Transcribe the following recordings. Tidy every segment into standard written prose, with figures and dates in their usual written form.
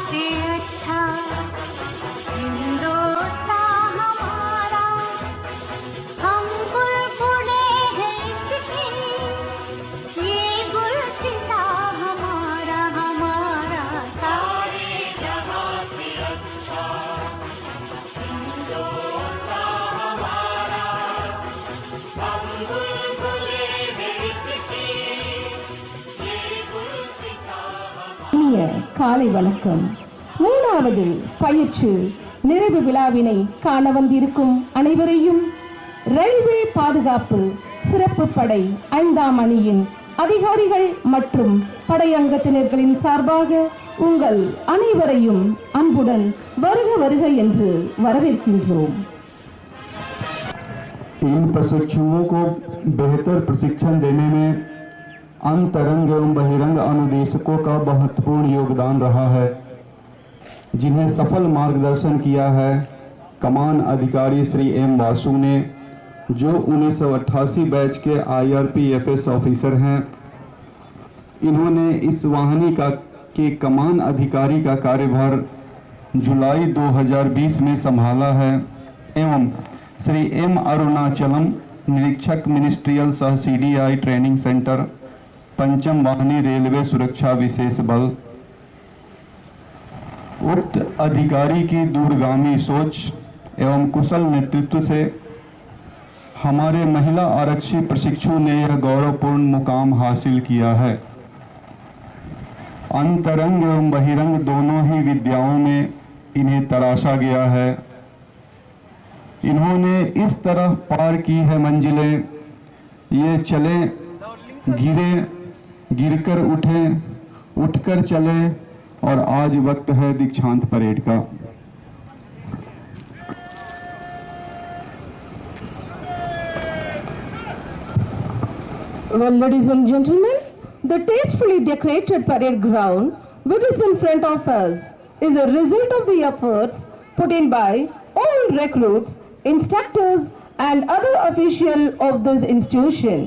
से अच्छा हिंदुस्तान हमारा, हम बुलबुले हैं इसकी, ये गुलसिता हमारा हमारा, सारे जहां से अच्छा हिंदुस्तान हमारा, हम बुलबुले हैं इसकी, ये गुलसिता இனிய காலை வணக்கம். 3வது பயிற்சி நிறைவு விழாவினை காண வந்திருக்கும் அனைவரையும் ரயில்வே பாதுகாப்பு சிறப்பு படை 5ஆம் அணியின் அதிகாரிகள் மற்றும் படையங்கத்தினர்களின் சார்பாக உங்கள் அனைவரையும் அன்புடன் வருக வருக என்று வரவேற்கின்றோம். इन प्रशिक्षुओं को बेहतर प्रशिक्षण देने में अंतरंग एवं बहिरंग अनुदेशकों का महत्वपूर्ण योगदान रहा है, जिन्हें सफल मार्गदर्शन किया है कमान अधिकारी श्री एम वासु ने, जो 1988 बैच के IRPFS ऑफिसर हैं। इन्होंने इस वाहिनी के कमान अधिकारी का कार्यभार जुलाई 2020 में संभाला है एवं श्री एम अरुणाचलम निरीक्षक मिनिस्ट्रियल सह CDI ट्रेनिंग सेंटर पंचम वाहिनी रेलवे सुरक्षा विशेष बल। उक्त अधिकारी की दूरगामी सोच एवं कुशल नेतृत्व से हमारे महिला आरक्षी प्रशिक्षु ने यह गौरवपूर्ण मुकाम हासिल किया है। अंतरंग एवं बहिरंग दोनों ही विद्याओं में इन्हें तराशा गया है। इन्होंने इस तरह पार की है मंजिलें, ये चले गिरे, गिरकर उठे, उठकर चले, और आज वक्त है दीक्षांत परेड का। Well, ladies and gentlemen, the tastefully decorated parade ground which is in front of us is a result of the efforts put in by all recruits, instructors and other officials of this institution.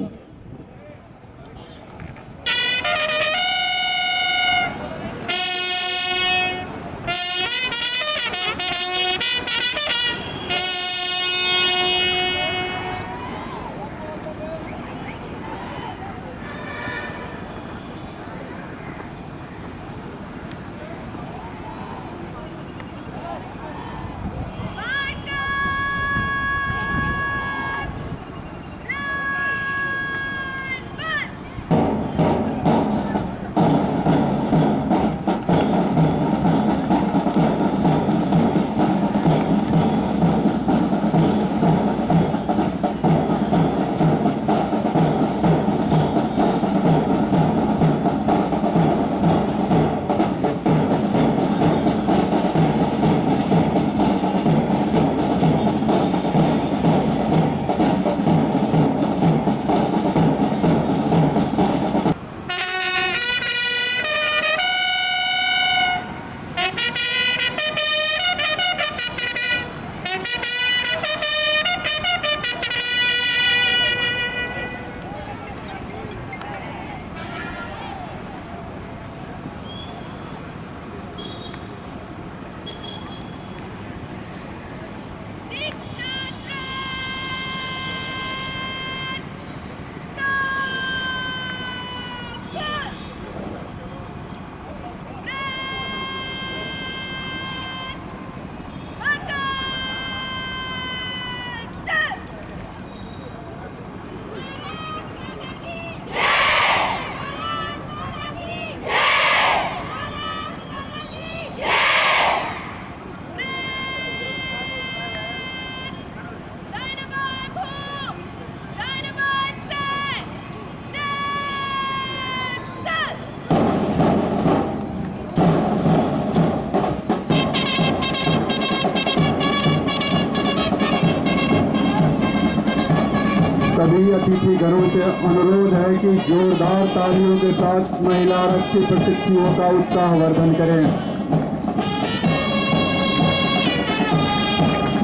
सभी अतिथि घरों से अनुरोध है कि जोरदार तालियों के साथ महिला आरक्षी प्रशिक्षुओं का उत्साहवर्धन करें।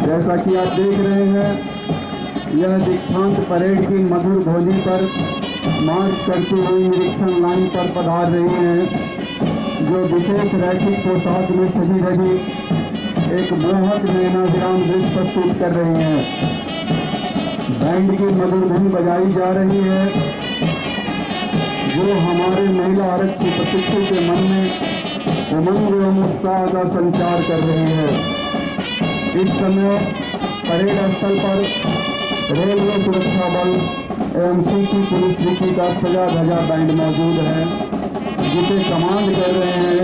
जैसा कि आप देख रहे हैं, यह दीक्षांत परेड की मधुर ध्वनि पर मार्च करती हुई निरीक्षण लाइन पर पधार रही हैं। जो विशेष रैखिक पोशाक में सजी रही एक मोहक नैनाभिराम दृश्य प्रस्तुत कर रही हैं। बैंड की मधुर धुन बजाई जा रही है जो हमारे महिला आरक्षी प्रशिक्षु के मन में उमंग एवं उत्साह का संचार कर रही है। इस समय परेड स्थल पर रेलवे सुरक्षा बल एवं सिटी पुलिस डिग्री का सजा धजा बैंड मौजूद है जिसे कमांड कर रहे हैं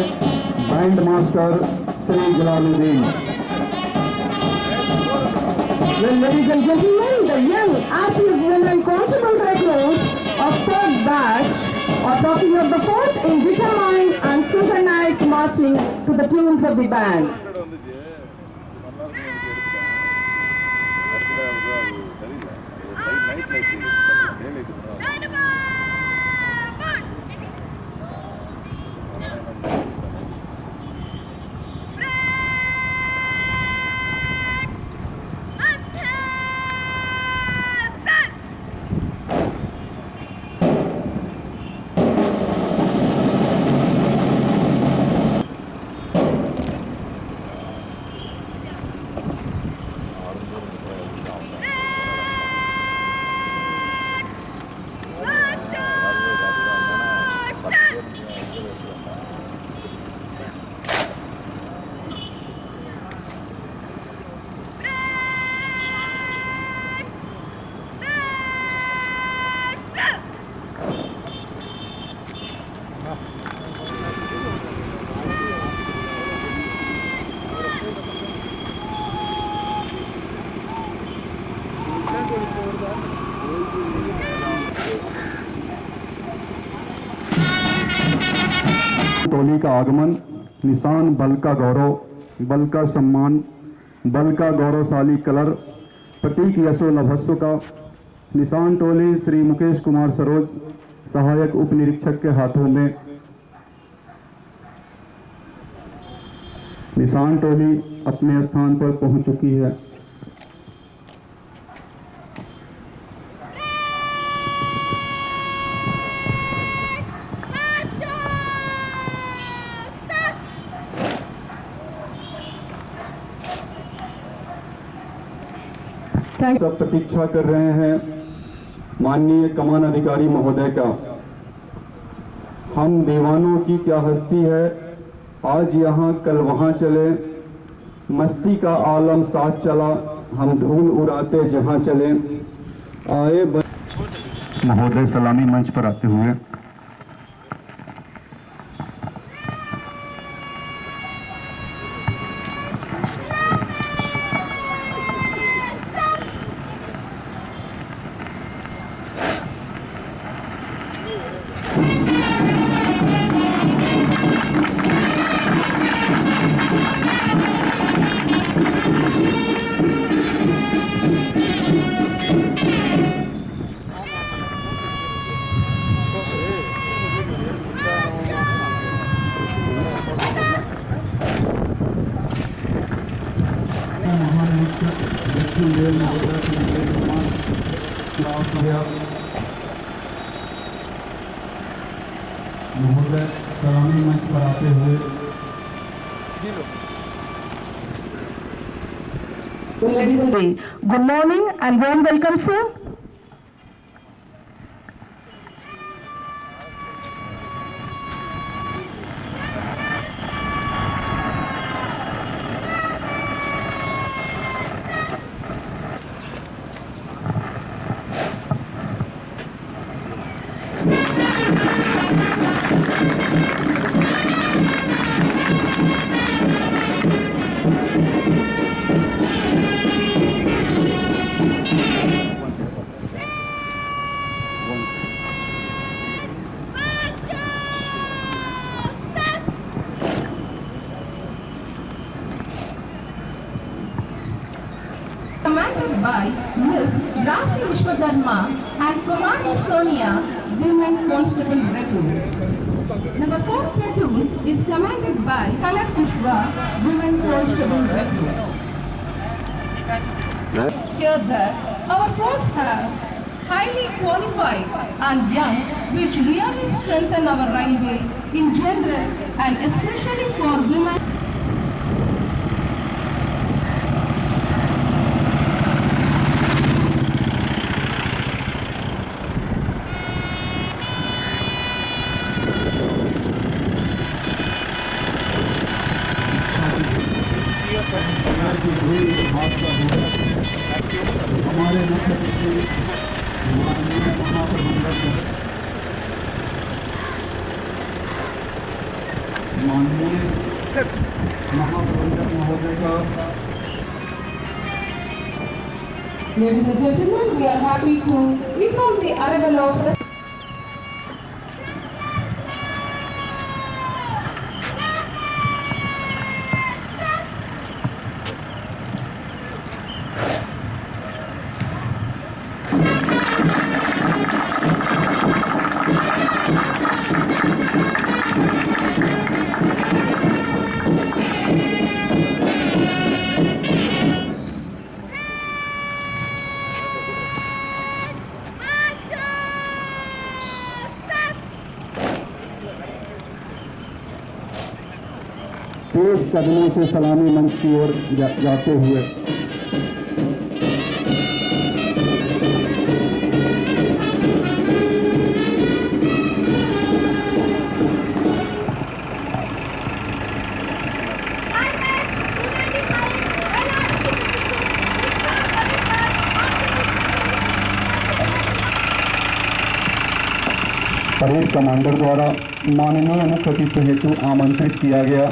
band master Shri Jalaluddin. Well, ladies and gentlemen, the young active women constable recruits of 3rd batch are talking of the 4th in determined and synchronized marching to the tunes of the band. टोली का आगमन निशान बल का गौरव, बल का सम्मान, बल का गौरवशाली कलर, प्रतीक यशो नभस्व का निशान टोली श्री मुकेश कुमार सरोज सहायक उप निरीक्षक के हाथों में। निशान टोली अपने स्थान पर पहुंच चुकी है। सब प्रतीक्षा कर रहे हैं माननीय कमान अधिकारी महोदय का। हम दीवानों की क्या हस्ती है, आज यहाँ कल वहाँ चले, मस्ती का आलम साथ चला, हम धूल उड़ाते जहाँ चले। आए महोदय सलामी मंच पर आते हुए महोदय सलामी मंच पर आते हुए Good morning and warm welcome, sir. Commanded by Ms. Rasi Vishwakarma and Kumari Sonia, Women Constable Recruit. Number 4 platoon is commanded by Kanak Pushpa, Women Constable Recruit. Here that our force have highly qualified and young, which really strengthen our railway in general and especially for women. हमारे मुख्य अतिथि माननीय महाप्रबंधक महोदय का Ladies and gentlemen, we are happy to inform the arrival of तेज कदमों से सलामी मंच की ओर जाते हुए परेड कमांडर द्वारा माननीय मुख्य अतिथि हेतु आमंत्रित किया गया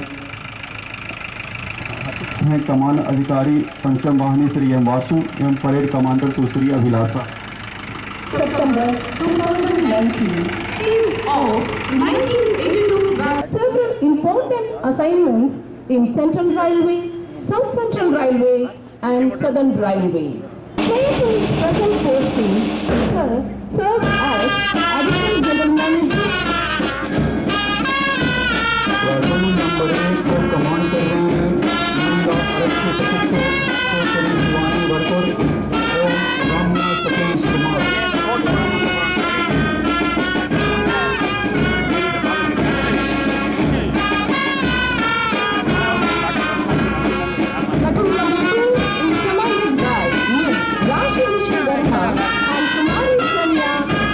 है कमान अधिकारी पंचम वाहिनी श्री एम वासु एवं parade commander Sushri Abhilasha. September 2019 is of 1982 several important assignments in Central Railway, South Central Railway and Southern Railway. Prior to his present posting, Sir served as Additional General Manager. Platoon number 1 को command कर रहे हैं महिला आरक्षी प्रशिक्षु Shri Shivani worker एवं रामना Satish Kumar. Platoon number 2 is commanded by Miss Rashi Vishwakarma and Kumari Sanya,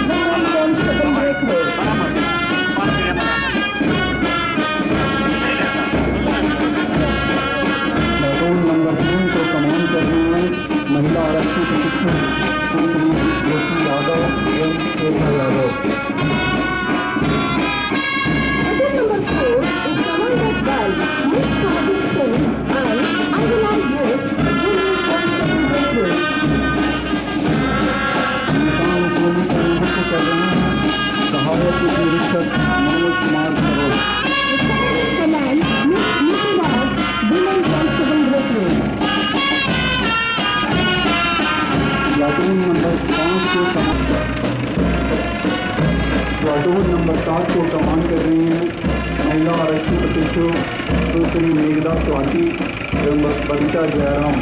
Women Constable Recruit. Platoon number 3 को command कर रहे हैं महिला आरक्षी प्रशिक्षु सुश्री ज्योति यादव एवं Shekhar Yadav. Platoon number 4 is commanded by Miss Kabir Singh and Angela Yes, Women Constable Recruit. निशान टोली का नेतृत्व कर रहे हैं सहायक उप निरीक्षक Manoj Kumar Saroj. The second in command, Miss Niti Raj, Women Constable Recruit. Platoon number 7 को कमांड कर रही हैं महिला आरक्षी प्रशिक्षु सुश्री मेघदा स्वाति एवं Babita Jairam.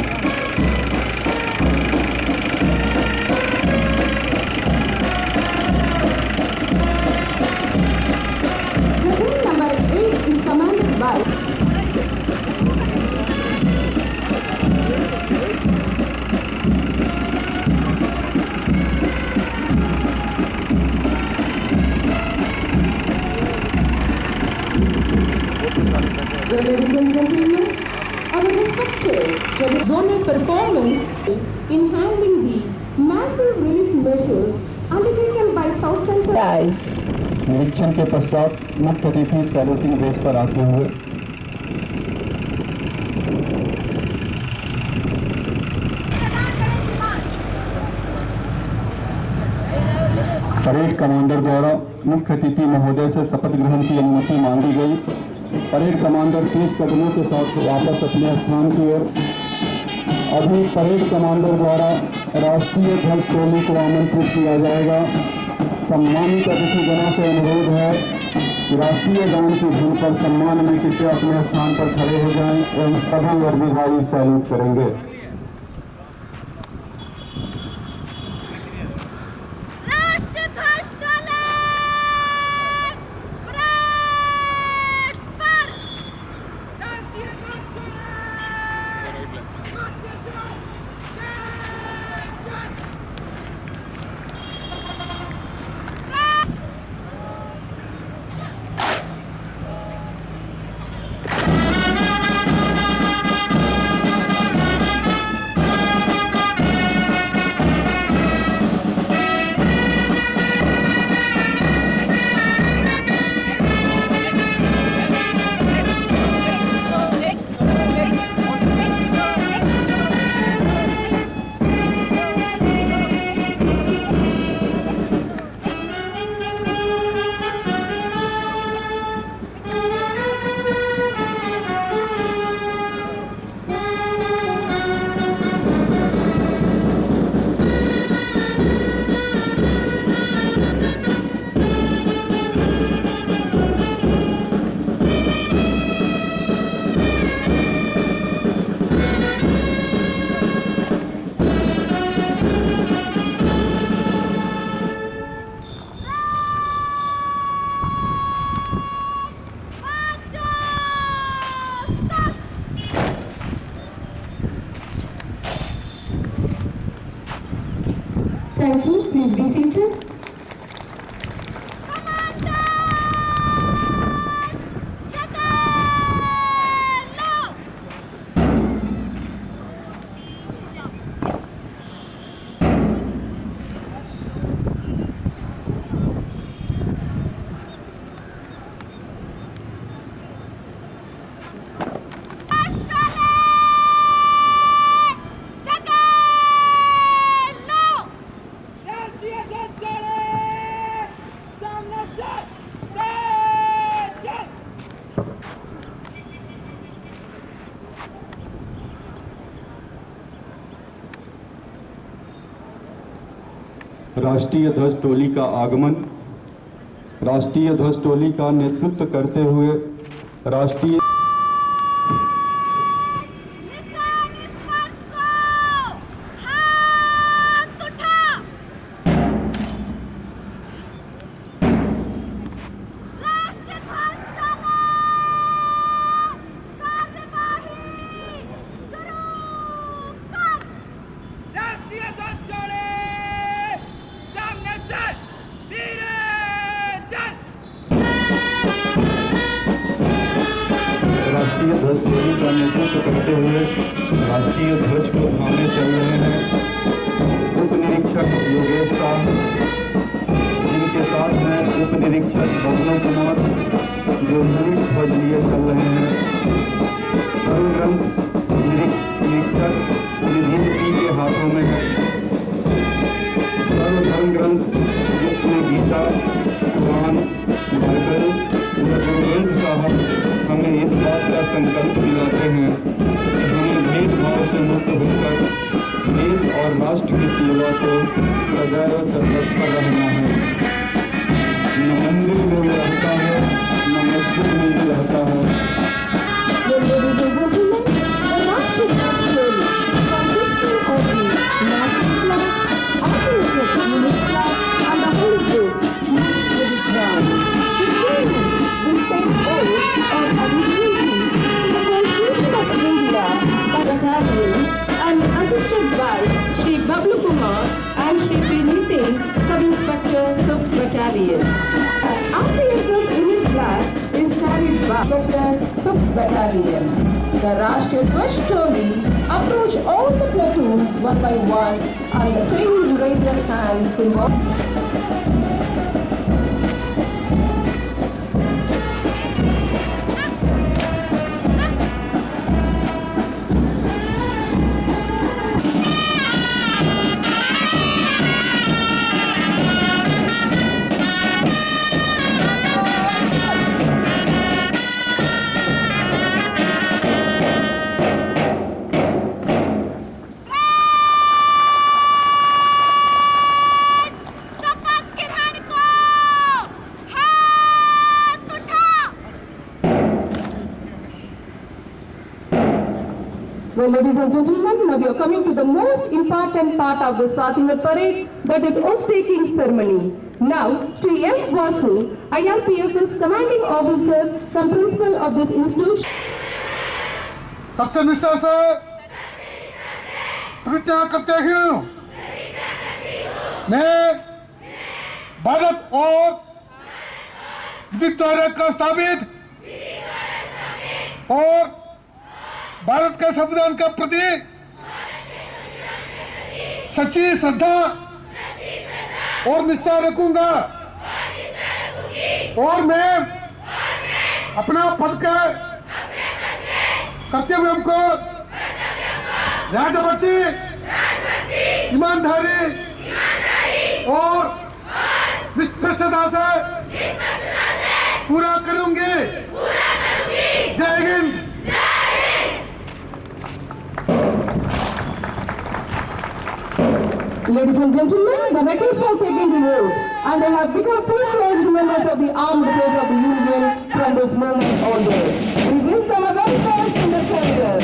Platoon number 8 is commanded by Well, ladies and gentlemen, our respected zonal performance in handling the massive relief measures undertaken by South Central Guys. निरीक्षण के पश्चात मुख्य अतिथि सैल्यूटिंग बेस पर आते हुए परेड कमांडर द्वारा मुख्य अतिथि महोदय से शपथ ग्रहण की अनुमति मांगी गई। परेड कमांडर 30 कदमों के साथ वापस अपने स्थान की ओर। अभी परेड कमांडर द्वारा राष्ट्रीय ध्वज टोली को आमंत्रित किया जाएगा। सम्मानित अतिथिगणों से अनुरोध है कि राष्ट्रीय गान की धुन पर सम्मान में कृपया अपने स्थान पर खड़े हो जाएं एवं सभी वर्दीधारी सैल्यूट करेंगे। राष्ट्रध्वज डोले, Thank you. Please be seated. राष्ट्रीय ध्वज टोली का आगमन। राष्ट्रीय ध्वज टोली का नेतृत्व करते हुए राष्ट्रीय राष्ट्रीय ध्वज टोली का नेतृत्व करते हुए राष्ट्रीय ध्वज को थामे चल रहे हैं उप निरीक्षक योगेश शाह, जिनके साथ में उप निरीक्षक बबलू कुमार जो मूल ध्वज लिए चल रहे हैं। सर्वग्रंथ निरीक्षक निधि पी के हाथों में है। सर्वधर्म ग्रंथ जिसमें गीता, कुरान, बाइबल, गुरु ग्रंथ साहब हमें इस बात का संकल्प दिलाते हैं कि हमें भेदभाव से मुक्त होकर देश और राष्ट्र की सेवा को सदैव तत्पर रहना है। न मंदिर में ये रहता है, न मस्जिद में ये रहता है। Ladies and gentlemen, the Rashtriya Dwaj Toly, consisting of the national flag, opposite unit flag, and the whole group, marched to the ground. The children will take oath of allegiance to the Constitution of India by battalion and assisted by Shri Bablu Kumar and Shri P. Nitin, Sub-Inspector, 5th Battalion. RPSF unit flag is carried by Inspector, 5th Battalion. The Rashtriya Dwaj Toly approach all the platoons one by one and the trainees raise their hands in Well, ladies and gentlemen, now we are coming to the most important part of this Swatantra parade, that is oath-taking ceremony. Now, Shri M. Vasu, IRPF's commanding officer, and principal of this institution. सत्यनिष्ठा से प्रतिज्ञा करते हुए मैं भारत और विधिक द्वारा का स्थापित और भारत के संविधान के प्रति सच्ची श्रद्धा और निष्ठा रखूंगा और मैं अपना पद के कर्तव्यों को राजभक्ति, ईमानदारी और निष्पक्षता से पूरा करूंगी। जय Hind. Ladies and gentlemen, the recruits have taken the oath and they have become full-fledged members of the armed forces of the Union from this moment onward. We wish them a very best in their career.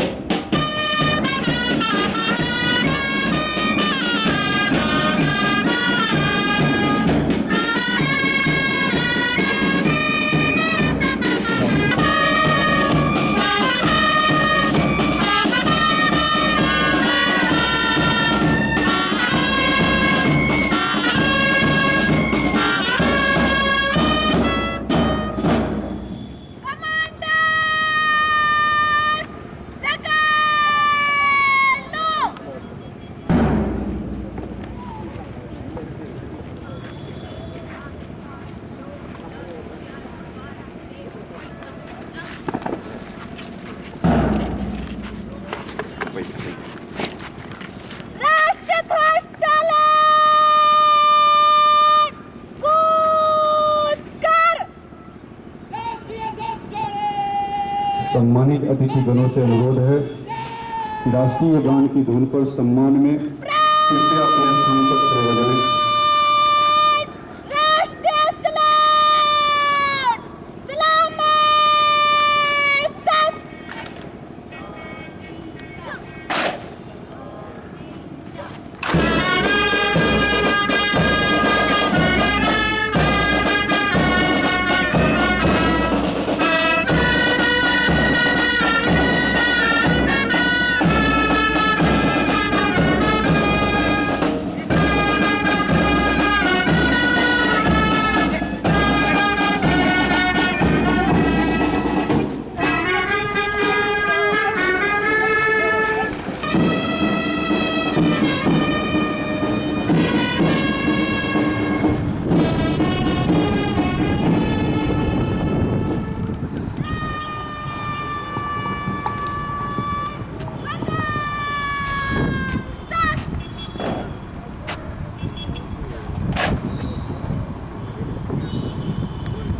अतिथिगणों से अनुरोध है कि राष्ट्रीय गान की धुन पर सम्मान में कृपया अपने स्थान पर खड़े हो जाएं। राष्ट्रीय सलाम सलाम सस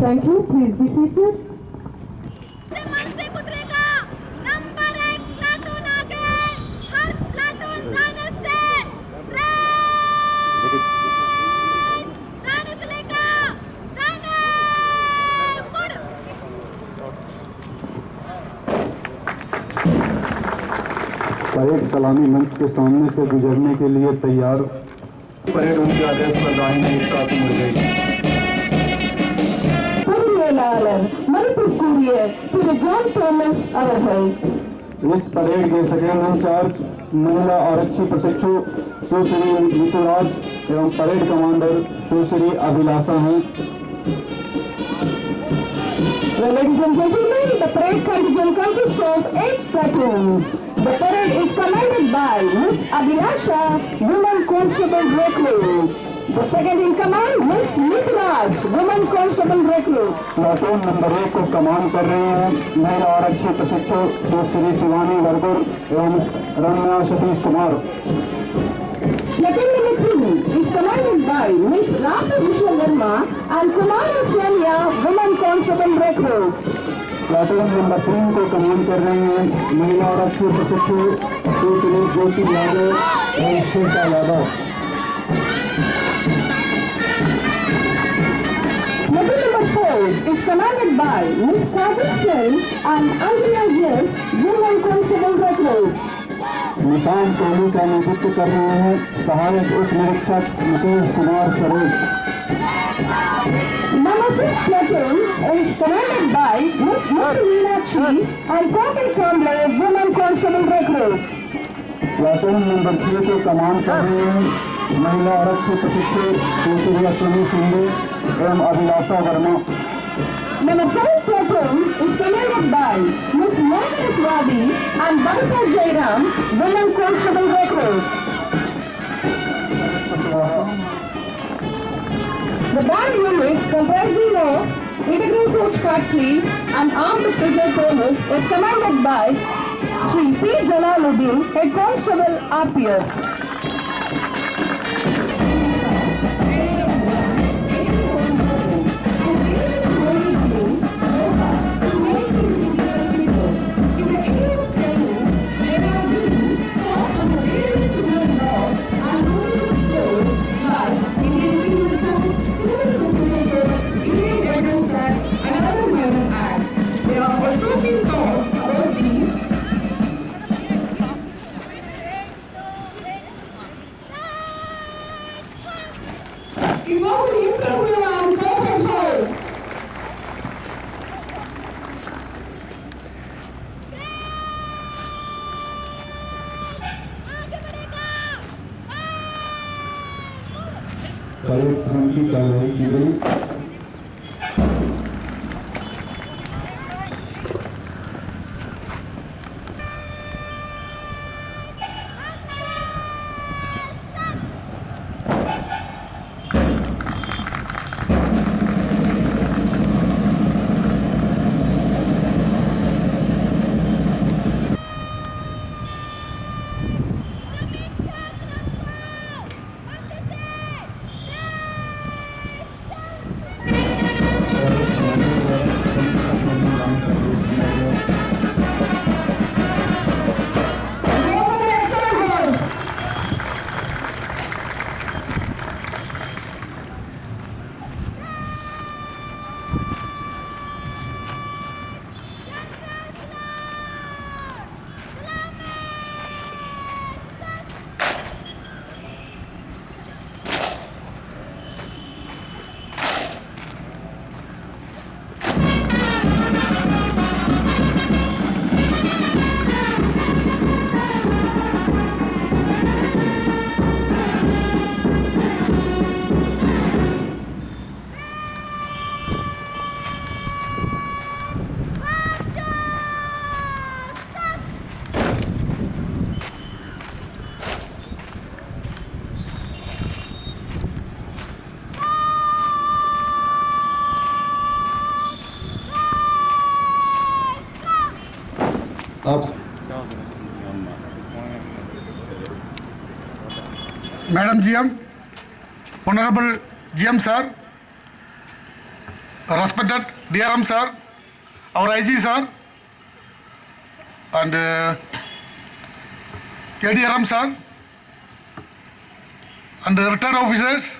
Thank you. Please be seated. मन से कुतरेगा नंबर 1 प्लाटून आगे हर प्लाटून दाने से दाने चलेगा दाने मुड़ परेड सलामी मंच के सामने से गुजरने के लिए तैयार। परेड उनके आदेश पर दाहिने एक साथ मुड़ गई। பொதுமேலாளர் மதிப்பிற்குரிய திரு ஜான் தோமஸ் அவர்கள் इस परेड के सेकेंड इंचार्ज महिला आरक्षी प्रशिक्षु सुश्री ऋतुराज एवं परेड कमांडर सुश्री अभिलाषा हैं। Well, ladies and gentlemen, the parade contingent consists of 8 platoons. The parade is commanded by Miss Abhilasha, Woman Constable Recruit. The second in command, Miss Nitraj, Woman Constable Recruit. Platoon number 1 को कमान कर रही हैं महिला आरक्षी प्रशिक्षु सुश्री शिवानी वर्गर एवं रम्या Satish Kumar. Platoon number 2 is commanded by Miss Rasha Vishwakarma and Kumari Sonia, Woman Constable Recruit. Platoon number 3 को कमान कर रही हैं महिला आरक्षी प्रशिक्षु सुश्री ज्योति यादव एवं Shweta Yadav. Platoon number 4 is commanded by Miss Kajal Singh and Anjana Yes, Woman Constable Recruit. निशान टोली का नेतृत्व कर रहे हैं सहायक उप निरीक्षक Mukesh Kumar Saroj. Number 5 platoon is commanded by Miss Muthu Meenakshi and Kopi Kamble, Woman Constable Recruit. Platoon number 6 के कमान कर रहे हैं महिला आरक्षी प्रशिक्षु सुश्री अश्विनी शिंदे एवं अभिलाषा Verma. Number 7 platoon is commanded by Miss Mohammed Swadi and Babita Jairam, Women Constable Recruit. The band unit comprising of Integral Coach Factory and Armed Reserve Police was commanded by Sri P. Jalaluddin, Head Constable, RPF. Parade theme की तैयारी की गई। आप Madam GM, Honorable GM sir, respected DRM sir, our IG sir, and KDRM sir, and the retired officers,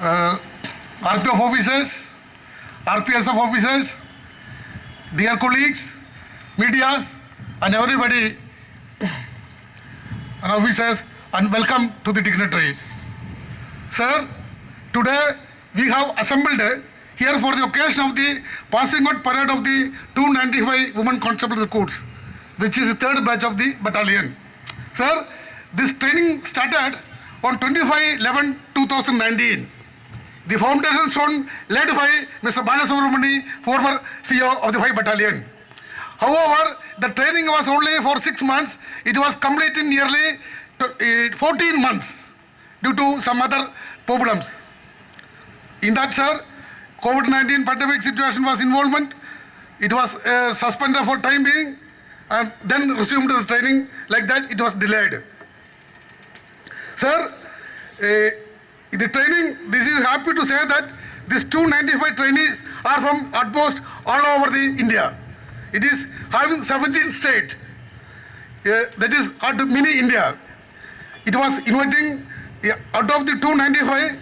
RPF officers, RPSF officers, dear colleagues, medias, and everybody, and officers, and welcome to the dignitaries. Sir, today we have assembled here for the occasion of the passing out parade of the 295 women constable recruits, which is the third batch of the battalion. Sir, this training started on 25/11/2019. The foundation stone led by Mr. Balasubramani, former CEO of the 5 Battalion. However, the training was only for 6 months. It was completed in nearly 14 months due to some other problems. In that, sir, COVID-19 pandemic situation was involvement. It was suspended for time being and then resumed the training. Like that, it was delayed. Sir, the training, this is happy to say that these 295 trainees are from almost all over the India. It is having 17 states. That is called mini India. It was inviting, out of the 295,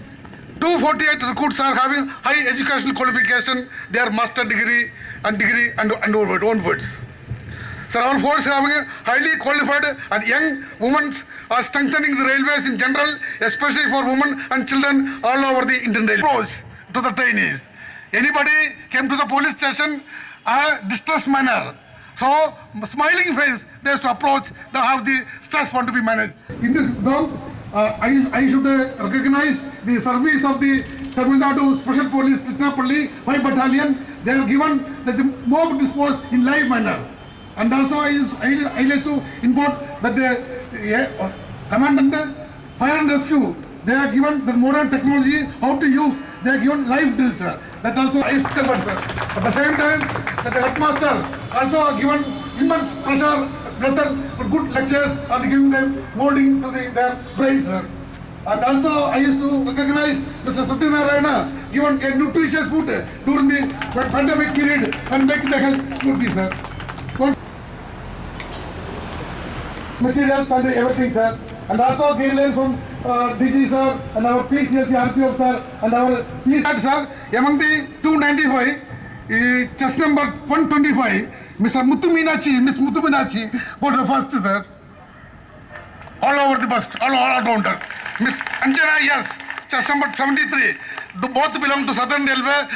248 recruits are having high educational qualification, their master degree and onwards. Sir, our force having a highly qualified and young women are strengthening the railways in general, especially for women and children all over the Indian Railways. Approach to the trainees. Anybody came to the police station a distressed manner. So, smiling face, they have to approach, they have the stress want to be managed. In this ground, I should recognize the service of the Tamil Nadu Special Police Tiruchirappalli 5 Battalion. They are given the mob disposed in live manner. And also I like to inform that the commandant, fire and rescue, they are given the modern technology, how to use, they are given live drills, sir. That also I sir. At the same time, that the headmaster also are given immense pressure, good lectures and giving them molding to their brains, sir. And also I used to recognize Mr. Satyanarayana given a nutritious food during the pandemic period and making the health good, sir. Materials and everything, sir. And also guidelines from DG, sir, and our PCLC, RPO, sir, and our PCLC, sir. Among the 295, chest number 125, Mr. Miss Muthu Meenakshi, got the first, sir. All over the bust, all rounder. Miss Anjana, yes, chest number 73. Both belong to Southern Railway.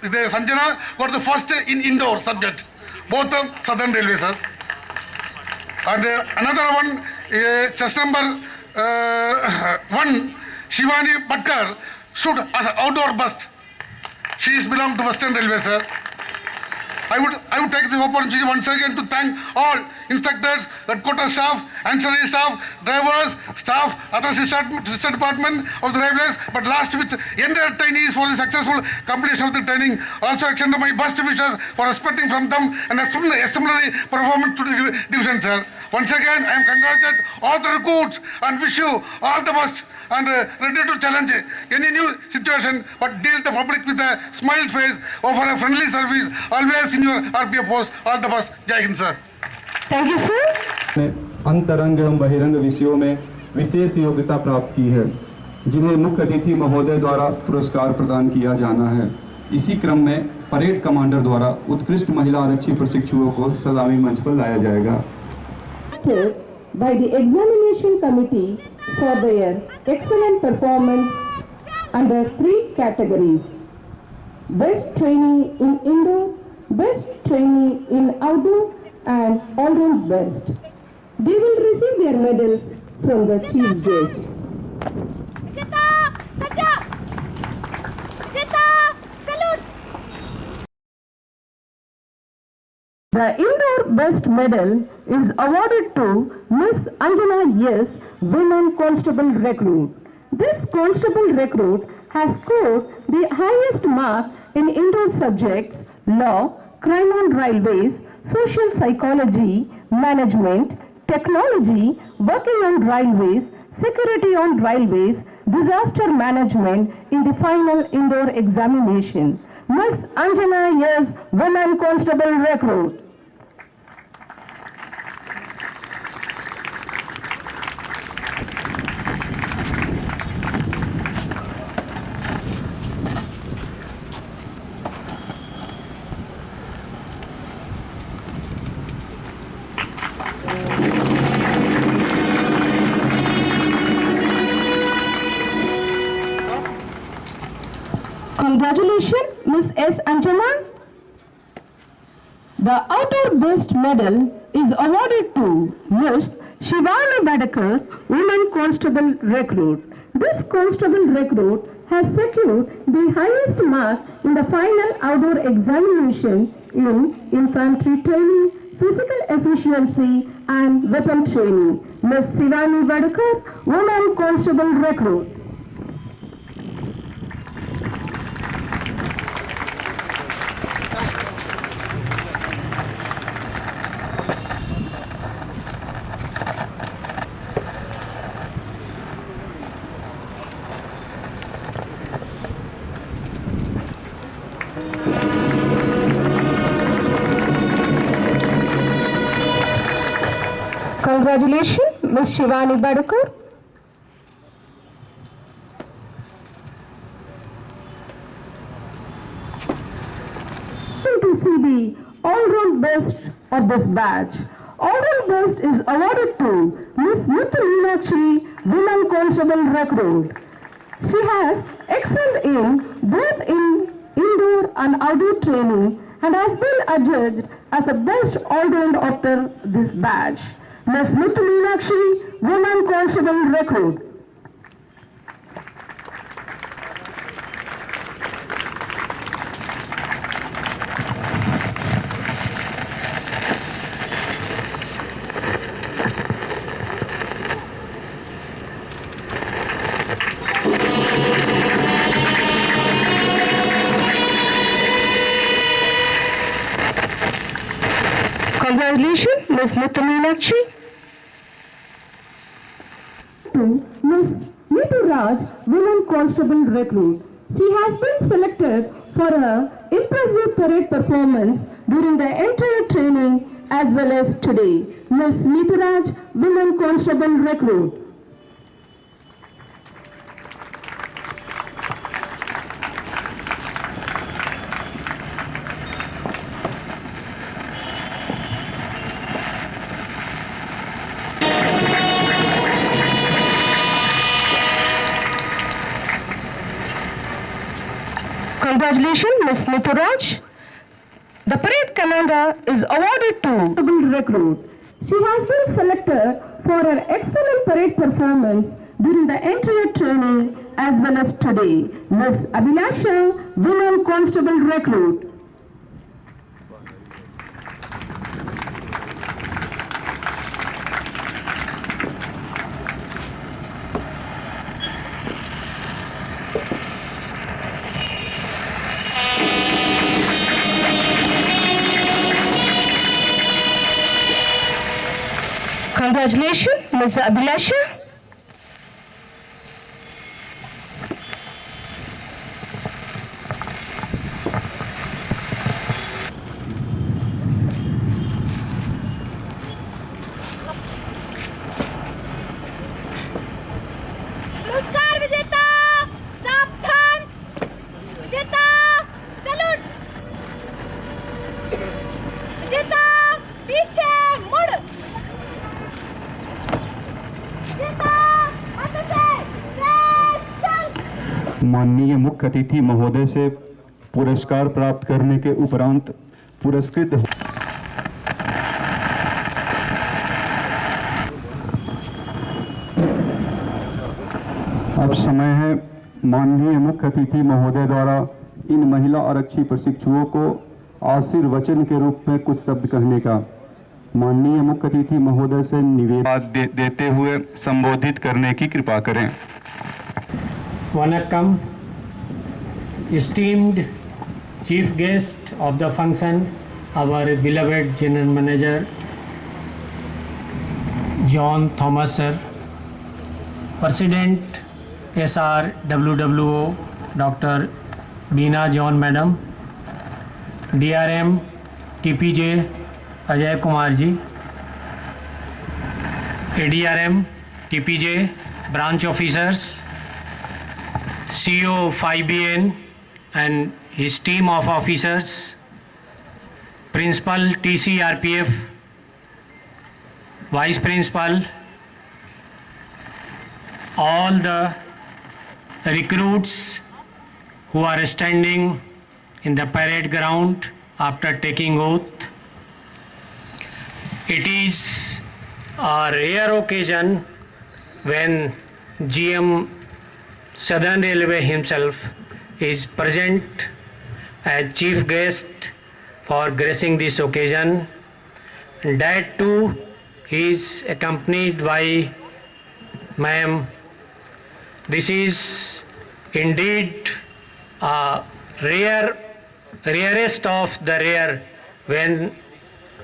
The Sanjana got the first in indoor subject. Both Southern Railway, sir. And another one, chest number 1, Shivani Bhatkar, stood as an outdoor bust. She is belong to Western Railway, sir. I would take this opportunity once again to thank all instructors, headquarters staff, ancillary staff, drivers, staff, other sister department of the railways, but last with entire trainees for the successful completion of the training. Also extend my best wishes for expecting from them an exemplary performance to the division, sir. Once again, I am congratulate all the recruits and wish you all the best and ready to challenge any new situation, but deal the public with a smile face, offer a friendly service, always in your RPF post. All the best. Jai Hind, sir. Thank you, sir. ने अंतरंग एवं बहिरंग विषयों में विशेष योग्यता प्राप्त की है, जिन्हें मुख्य अतिथि महोदय द्वारा पुरस्कार प्रदान किया जाना है। इसी क्रम में परेड कमांडर द्वारा उत्कृष्ट महिला आरक्षी प्रशिक्षुओं को सलामी मंच पर लाया जाएगा। By the examination committee for their excellent performance under 3 categories: best trainee in indoor, best trainee in outdoor, and all-round best. They will receive their medals from the chief guest. Vijeta, Sajja. Vijeta, salute. The indoor best medal is awarded to Miss Anjana S, Women Constable Recruit. This constable recruit has scored the highest mark in indoor subjects, law, crime on railways, social psychology, management, technology, working on railways, security on railways, disaster management in the final indoor examination. Miss Anjana S. Women Constable Recruit. Congratulations, Miss S. Anjana. The outdoor best medal is awarded to Miss Shivani Badekar, Women Constable Recruit. This constable recruit has secured the highest mark in the final outdoor examination in infantry training, physical efficiency and weapon training. Miss Shivani Badekar, Women Constable Recruit. Congratulations, Ms. Shivani Badekar. To see the all-round best of this batch. All-round best is awarded to Ms. Muthu Meenakshi, Women Constable Recruit. She has excelled in both in indoor and outdoor training and has been adjudged as the best all-round after this batch. Ms. Muthu Meenakshi, Women Constable Recruit. Congratulations, Ms. Muthu Meenakshi. To Ms. Neetu Raj, Women Constable Recruit. She has been selected for her impressive parade performance during the entire training as well as today. Ms. Neetu Raj, Women Constable Recruit. Congratulations, Ms. Neetu Raj. The parade commander is awarded to Constable Recruit. She has been selected for her excellent parade performance during the entire training as well as today. Ms. Abhilasha, Women Constable Recruit. Congratulations, Ms. Abhilasha. पुरस्कार विजेता सावधान, विजेता salute, विजेता पीछे मुड़, विजेता हाथ से चल। माननीय मुख्य अतिथि महोदय से पुरस्कार प्राप्त करने के उपरांत पुरस्कृत अब समय है माननीय मुख्य अतिथि महोदय द्वारा इन महिला आरक्षी प्रशिक्षुओं को आशीर्वचन के रूप में कुछ शब्द कहने का। माननीय मुख्य अतिथि महोदय से निवेदन देते हुए संबोधित करने की कृपा करें। Vanakkam, esteemed chief guest of the function, our beloved General Manager John Thomas sir, President SR WWO Dr. Beena John Madam, DRM TPJ Ajay Kumar ji, ADRM TPJ branch officers, CO 5BN and his team of officers, Principal TCRPF, Vice Principal, all the recruits who are standing in the parade ground after taking oath. It is a rare occasion when GM Southern Railway himself is present as chief guest for gracing this occasion. And that too he is accompanied by Ma'am. This is indeed a rarest of the rare when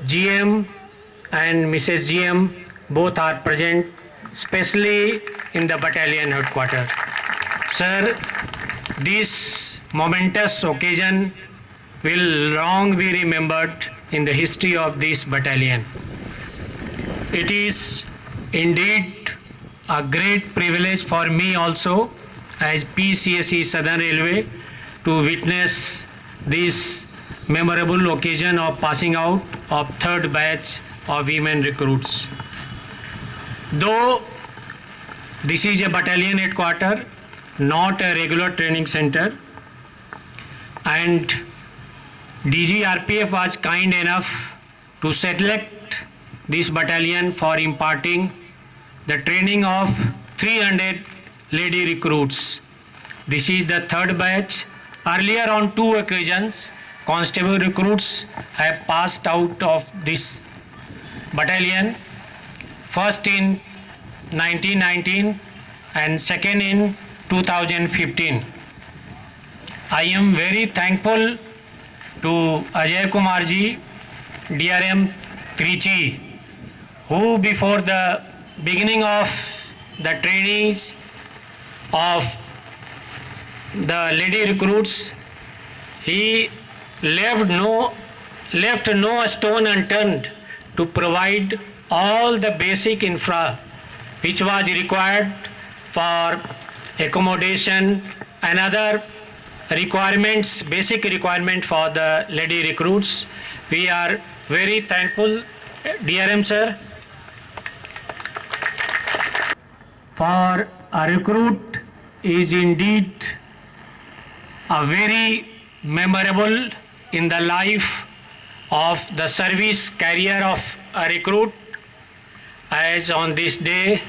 GM and Mrs. GM both are present, especially in the battalion headquarters. Sir, this momentous occasion will long be remembered in the history of this battalion. It is indeed a great privilege for me also as PCSE Southern Railway to witness this memorable occasion of passing out of third batch of women recruits. Though this is a battalion headquarters, not a regular training center, and DGRPF was kind enough to select this battalion for imparting the training of 300 lady recruits. This is the third batch. Earlier on 2 occasions, constable recruits have passed out of this battalion, first in 1919 and second in 2015. I am very thankful to Ajay Kumar ji, DRM Trichy, who before the beginning of the trainings of the lady recruits, he left no stone unturned to provide all the basic infra which was required for accommodation and other requirements, basic requirement for the lady recruits. We are very thankful, DRM sir, for a recruit is indeed a very memorable in the life of the service career of a recruit, as on this day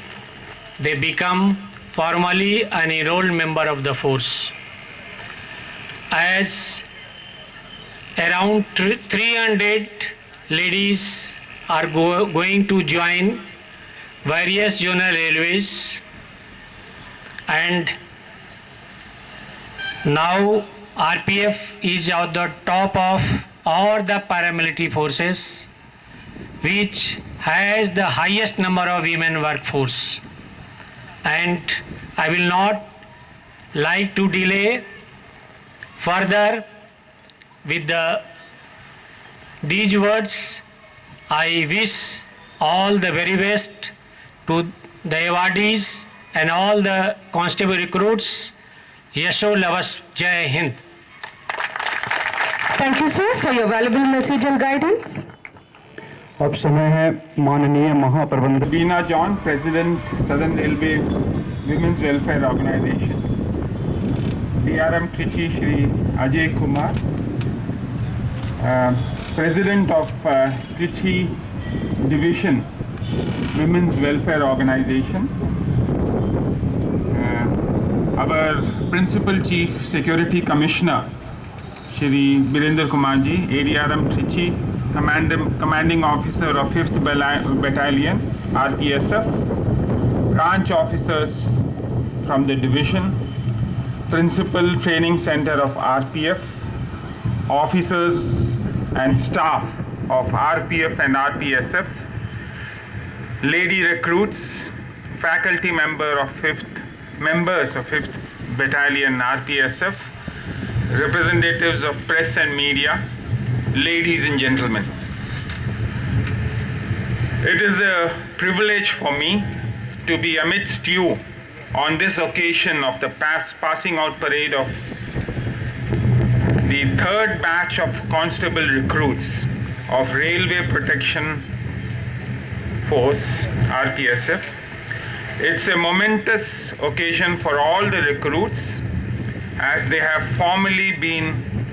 they become formally an enrolled member of the force. As around 300 ladies are going to join various zonal railways, and now RPF is at the top of all the paramilitary forces, which has the highest number of women workforce. And I will not like to delay further with these words. I wish all the very best to the awardees and all the constable recruits. Yasho Lavas, Jai Hind. Thank you, sir, for your valuable message and guidance. अब समय है माननीय महाप्रबंधक Beena John, President, Southern Railway Women's Welfare Organization. DRM Trichy Shri Ajay Kumar, President of Trichy Division Women's Welfare Organization. Our Principal Chief Security Commissioner Shri Birender Kumar ji, ADRM Trichy, Commanding Officer of 5th Battalion, RPSF, branch officers from the division, Principal Training Center of RPF, officers and staff of RPF and RPSF, lady recruits, faculty members of 5th Battalion RPSF, representatives of press and media, ladies and gentlemen. It is a privilege for me to be amidst you on this occasion of the passing out parade of the third batch of constable recruits of Railway Protection Force, RPSF. It's a momentous occasion for all the recruits as they have formally been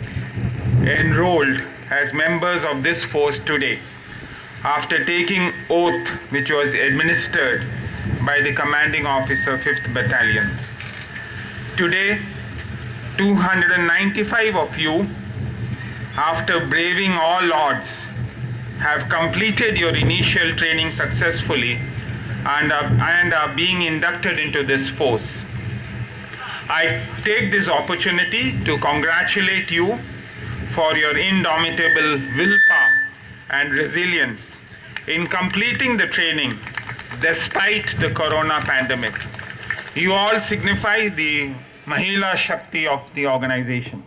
enrolled as members of this force today after taking oath which was administered by the commanding officer 5th Battalion. Today, 295 of you, after braving all odds, have completed your initial training successfully and are being inducted into this force. I take this opportunity to congratulate you for your indomitable willpower and resilience in completing the training despite the corona pandemic. You all signify the Mahila Shakti of the organization.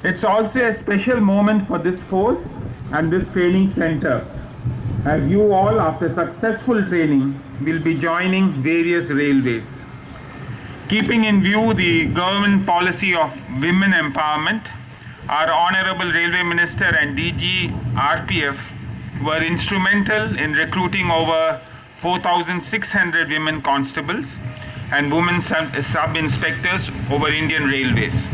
It's also a special moment for this force and this training center, as you all, after successful training, will be joining various railways. Keeping in view the government policy of women empowerment, our Honorable Railway Minister and DG RPF were instrumental in recruiting over 4,600 women constables and women sub-inspectors over Indian Railways.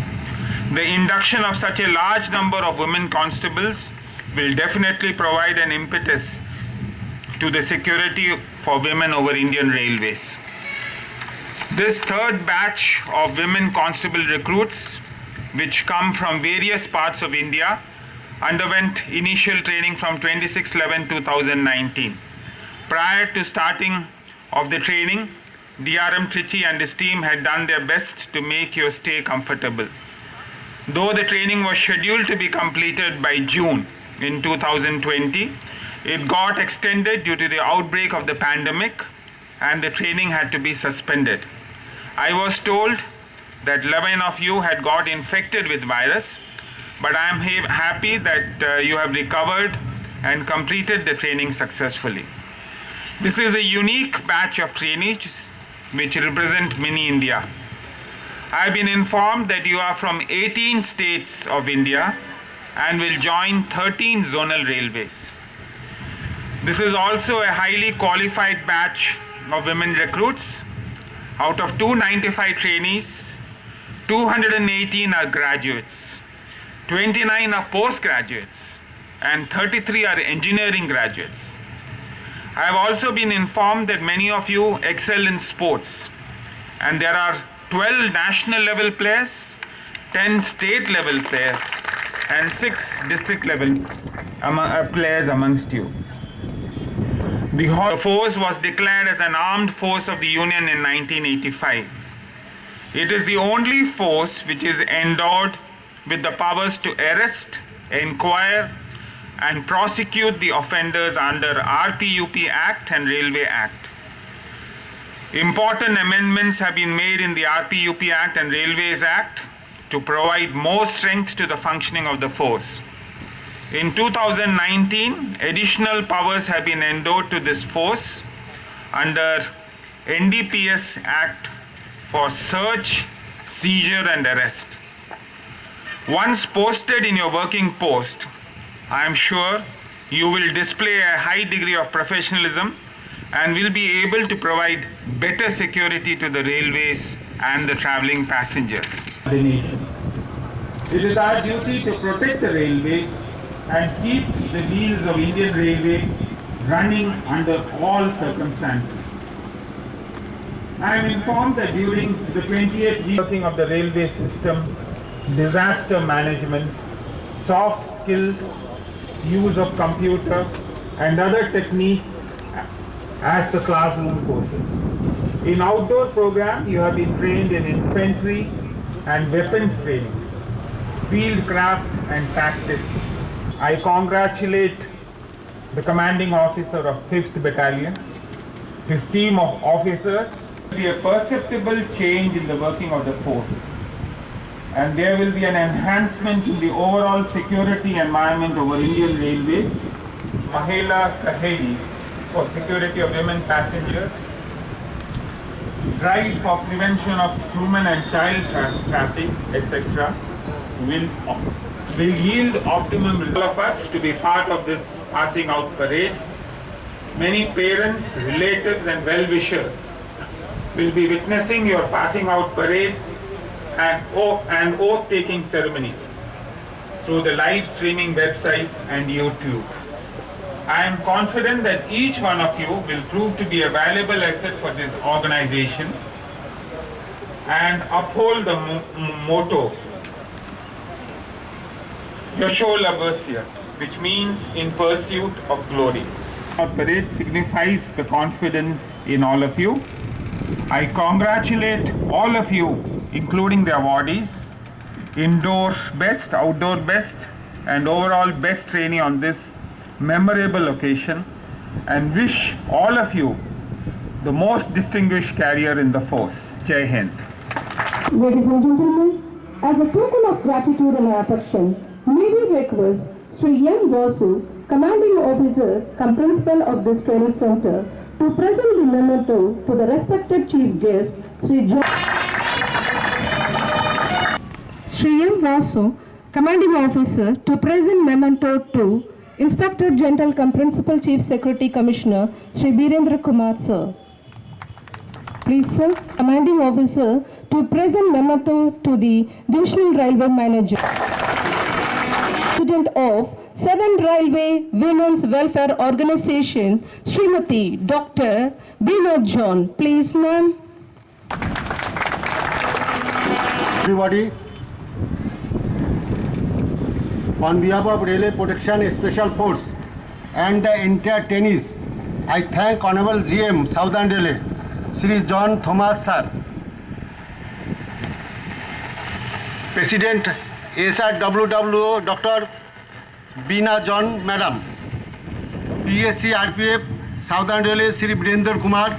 The induction of such a large number of women constables will definitely provide an impetus to the security for women over Indian Railways. This third batch of women constable recruits, which come from various parts of India, underwent initial training from 26/11/2019. Prior to starting of the training, DRM Trichy and his team had done their best to make your stay comfortable. Though the training was scheduled to be completed by June in 2020, it got extended due to the outbreak of the pandemic and the training had to be suspended. I was told that 11 of you had got infected with virus, but I am happy that you have recovered and completed the training successfully. This is a unique batch of trainees which represent Mini India. I have been informed that you are from 18 states of India and will join 13 zonal railways. This is also a highly qualified batch of women recruits. Out of 295 trainees, 218 are graduates, 29 are postgraduates, and 33 are engineering graduates. I have also been informed that many of you excel in sports, and there are 12 national level players, 10 state level players, and 6 district level players amongst you. The force was declared as an armed force of the Union in 1985. It is the only force which is endowed with the powers to arrest, inquire, and prosecute the offenders under RPUP Act and Railway Act. Important amendments have been made in the RPUP Act and Railways Act to provide more strength to the functioning of the force. In 2019, additional powers have been endowed to this force under NDPS Act for search, seizure and arrest. Once posted in your working post, I am sure you will display a high degree of professionalism and will be able to provide better security to the railways and the travelling passengers. It is our duty to protect the railways and keep the wheels of Indian Railway running under all circumstances. I am informed that during the 28th year working of the railway system, disaster management, soft skills, use of computer and other techniques as the classroom courses. In outdoor program, you have been trained in infantry and weapons training. field craft and tactics. I congratulate the commanding officer of 5th Battalion, his team of officers. There will be a perceptible change in the working of the force, and there will be an enhancement in the overall security environment over Indian Railways. Mahela Saheli for security of women passengers, drive for prevention of human and child trafficking, etc. will yield optimum result of us to be part of this passing out parade. Many parents, relatives and well-wishers will be witnessing your passing out parade and oath-taking ceremony through the live streaming website and YouTube. I am confident that each one of you will prove to be a valuable asset for this organization and uphold the motto Yasho Labasya, which means in pursuit of glory. Our parade signifies the confidence in all of you. I congratulate all of you, including the awardees, indoor best, outdoor best, and overall best trainee on this memorable occasion, and wish all of you the most distinguished career in the force. Jai Hind. Ladies and gentlemen, as a token of gratitude and affection, may we request Sri M. Vasu, Commanding Officer, Principal of this training center, to present the memento to the respected Chief Guest, Sri M. Vasu, Commanding Officer, to present memento to Inspector General Principal Chief Security Commissioner, Sri Birendra Kumar, sir. Please, sir, Commanding Officer, to present memento to the Divisional Railway Manager, President of Southern Railway Women's Welfare Organization, Srimati Dr. Bino John. Please, ma'am. Everybody, on behalf of Railway Protection Special Force and the entire tennis, I thank Honorable GM Southern Railway, Sri John Thomas sir, President SRWWO Dr. Bina John Madam, PSC RPF Southern Railway Sri Birendra Kumar,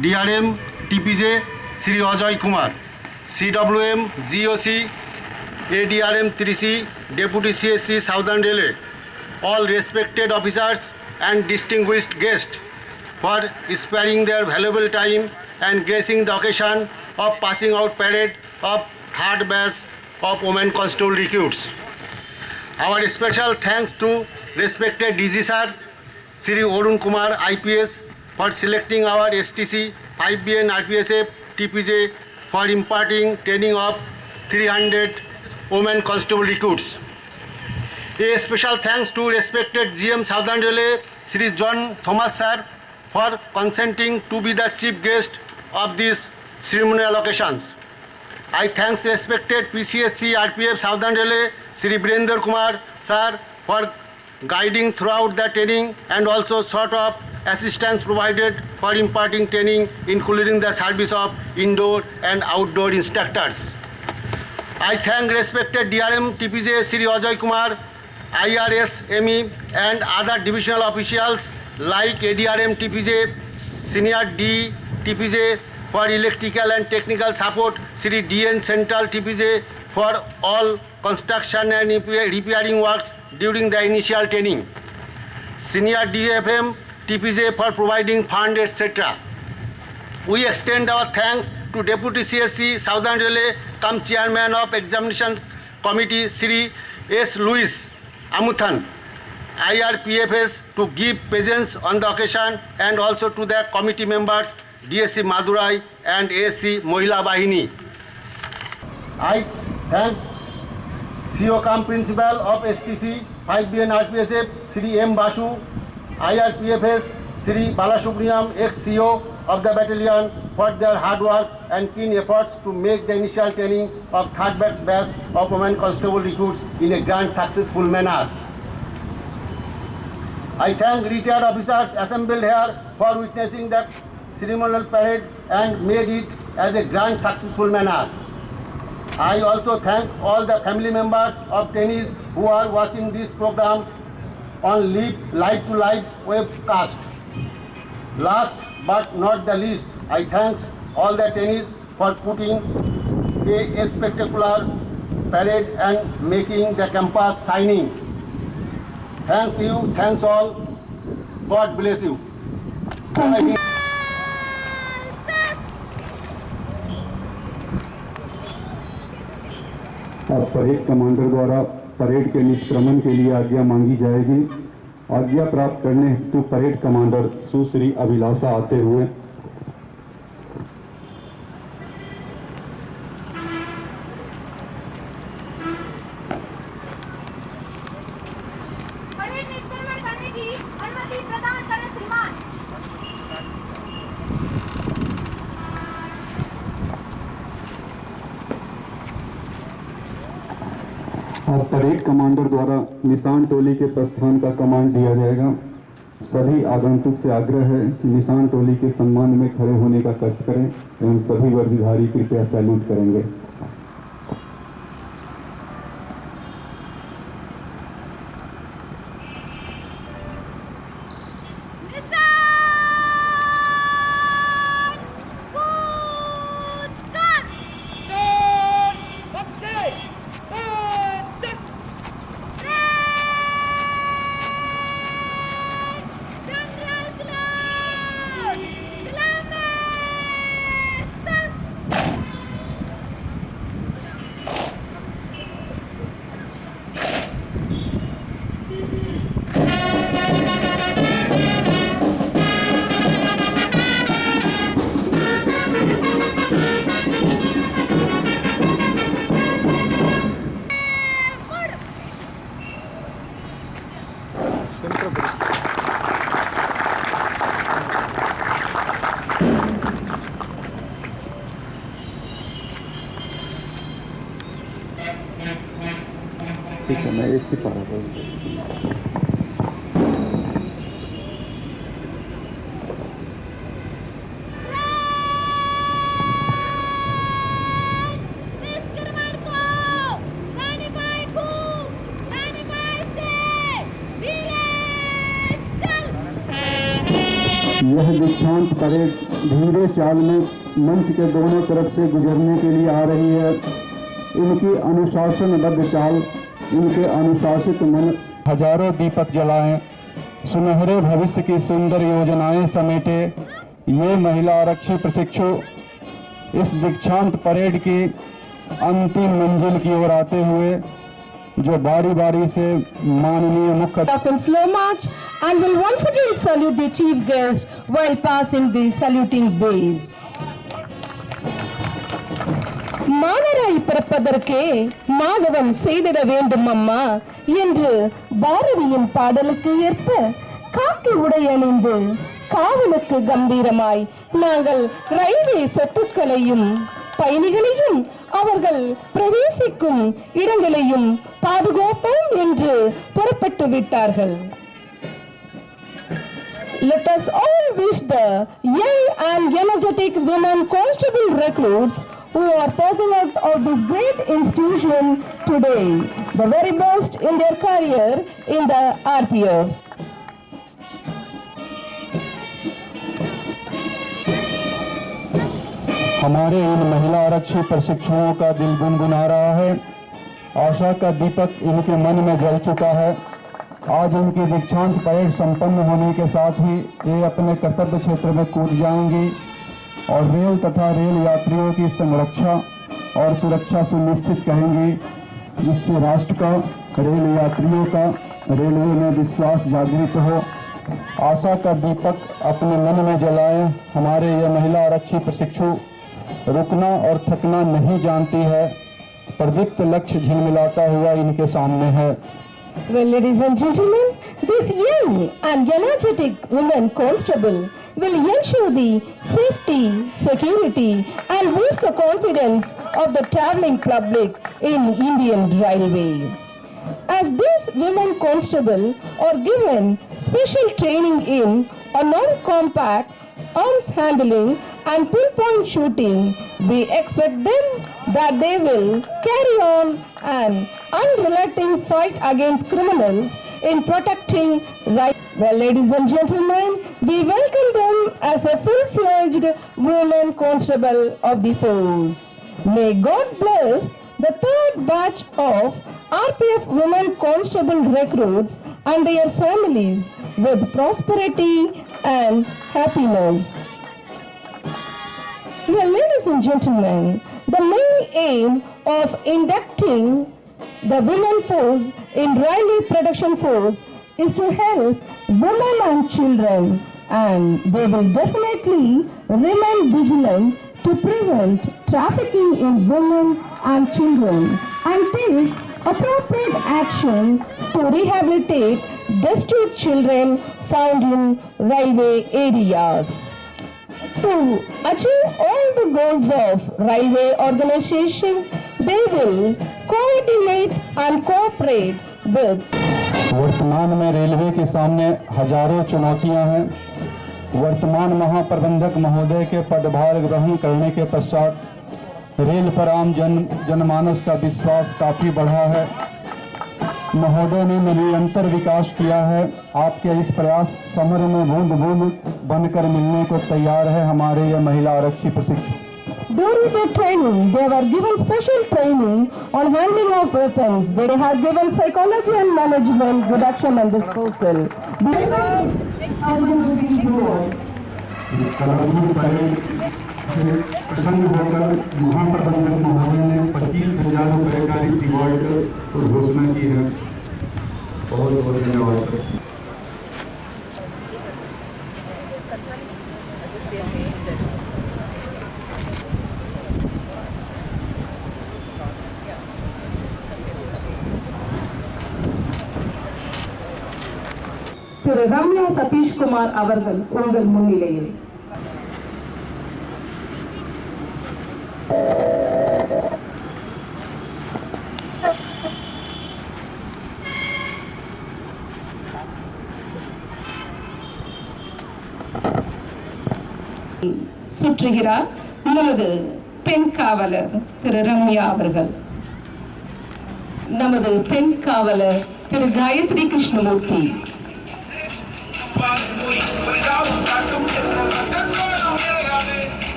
DRM TPJ Sri Ajay Kumar, CWM GOC ADRM 3C Deputy CSC Southern Railway, all respected officers and distinguished guests for sparing their valuable time and gracing the occasion of passing out parade of 3rd batch of Women Constable recruits. Our special thanks to respected DG Sir Sri Arun Kumar IPS for selecting our STC 5BN RPSF TPJ for imparting training of 300 Women Constable recruits. A special thanks to respected GM Southern Railway Sri John Thomas sir for consenting to be the chief guest of these ceremonial occasions. I thank respected PCSC RPF Southern Railway Sri Birendra Kumar sir for guiding throughout the training and also sort of assistance provided for imparting training, including the service of indoor and outdoor instructors. I thank respected DRM TPJ Sri Ajay Kumar, IRS ME and other divisional officials like ADRM TPJ, Senior D TPJ for electrical and technical support, Sri DN Central TPJ for all construction and repairing works during the initial training, Senior DFM TPJ for providing fund, etc. We extend our thanks to Deputy CSC Southern Railway cum Chairman of Examinations Committee Sri S. Louis Amuthan, IRPFS, to give presence on the occasion, and also to the committee members DSC Madurai and ASC Mohila Bahini. I thank CO cum Principal of STC 5BN RPSF Sri M. Basu, IRPFS Sri Balasubramaniam, ex-CO of the battalion, for their hard work and keen efforts to make the initial training of 3rd batch of Women Constable recruits in a grand successful manner. I thank retired officers assembled here for witnessing the ceremonial parade and made it as a grand successful manner. I also thank all the family members of trainees who are watching this program on live to live webcast. Last but not the least, I thank all the trainees for putting a spectacular parade and making the campus shining. Thanks you, thanks all. God bless you. Thank you. अब parade commander द्वारा parade के निष्क्रमण के लिए आज्ञा मांगी जाएगी। आज्ञा प्राप्त करने हेतु परेड कमांडर सुश्री अभिलाषा आते हुए परेड निष्क्रमण करने की अनुमति प्रदान करें श्रीमान। अब परेड कमांडर द्वारा निशान टोली के प्रस्थान का कमांड दिया जाएगा। सभी आगंतुक से आग्रह है कि निशान टोली के सम्मान में खड़े होने का कष्ट करें एवं सभी वर्दीधारी कृपया सैल्यूट करेंगे। ठीक है, मैं एक ही पा रहा हूँ। यह दीक्षांत परेड धीरे चाल में मंच के दोनों तरफ से गुजरने के लिए आ रही है। इनकी अनुशासनबद्ध चाल, इनके अनुशासित मन हजारों दीपक जलाएं, सुनहरे भविष्य की सुंदर योजनाएं समेटे ये महिला आरक्षी प्रशिक्षु इस दीक्षांत परेड की अंतिम मंजिल की ओर आते हुए जो बारी बारी से माननीय मुख्य in slow march and will once again salute the chief guest while passing the saluting bays. மானராய் பிறப்பதற்கே Madhavan செய்திட வேண்டும் அம்மா என்று பாரதியின் பாடலுக்கு ஏற்ப காக்கி உடை அணிந்து காவலுக்கு கம்பீரமாய் நாங்கள் ரயில்வே சொத்துக்களையும் பயணிகளையும் அவர்கள் பிரவேசிக்கும் இடங்களையும் பாதுகாப்போம் என்று புறப்பட்டு விட்டார்கள். Let us all wish the young and energetic women constable recruits who are passing out of this great institution today the very best in their career in the RPF. हमारे इन महिला आरक्षी प्रशिक्षुओं का दिल गुनगुना रहा है। आशा का दीपक इनके मन में जल चुका है। आज इनकी दीक्षांत परेड संपन्न होने के साथ ही ये अपने कर्तव्य क्षेत्र में कूद जाएंगी और रेल तथा रेल यात्रियों की संरक्षा और सुरक्षा सुनिश्चित करेंगी, जिससे राष्ट्र का, रेल यात्रियों का रेलवे में विश्वास जागृत हो। आशा का दीपक अपने मन में जलाएं। हमारे ये महिला आरक्षी प्रशिक्षु रुकना और थकना नहीं जानती है। प्रदीप्त लक्ष्य झिलमिलाता हुआ इनके सामने है। Well, ladies and gentlemen, this young and energetic woman constable will ensure the safety, security and boost the confidence of the travelling public in Indian Railway. As these women constable are given special training in a non-compact arms handling and pinpoint shooting, we expect them that they will carry on an unrelenting fight against criminals in protecting rights. Well, ladies and gentlemen, we welcome them as a full-fledged women constable of the force. May God bless the third batch of RPF women constable recruits and their families with prosperity and happiness. Well, ladies and gentlemen, the main aim of inducting the women force in Railway Production Force is to help women and children, and they will definitely remain vigilant to prevent trafficking in women and children and take appropriate action to rehabilitate destitute children found in railway areas. To achieve all the goals of railway organization, they will coordinate and cooperate with. वर्तमान में railway के सामने हजारों चुनौतियां हैं। वर्तमान महाप्रबंधक महोदय के पदभार ग्रहण करने के पश्चात रेल पर आम जनमानस का विश्वास काफी बढ़ा है। महोदय ने निरंतर विकास किया है। आपके इस प्रयास समर में बूंद बूंद बनकर मिलने को तैयार है हमारे ये महिला आरक्षी प्रशिक्षु। During their training, they were given special training on handling of weapons. They have given psychology and management, reduction and disposal. प्रसन्न होकर महाप्रबंधक महोदय ने 25,000 रुपए का रिवॉर्ड और घोषणा की है। बहुत बहुत धन्यवाद। திரு ரம்யா சதீஷ்குமார் அவர்கள் உங்கள் முன்னிலையில். சுற்றுகிறார் நமது பெண் காவலர் திரு ரம்யா அவர்கள். நமது பெண் காவலர் திரு காயத்ரி கிருஷ்ணமூர்த்தி.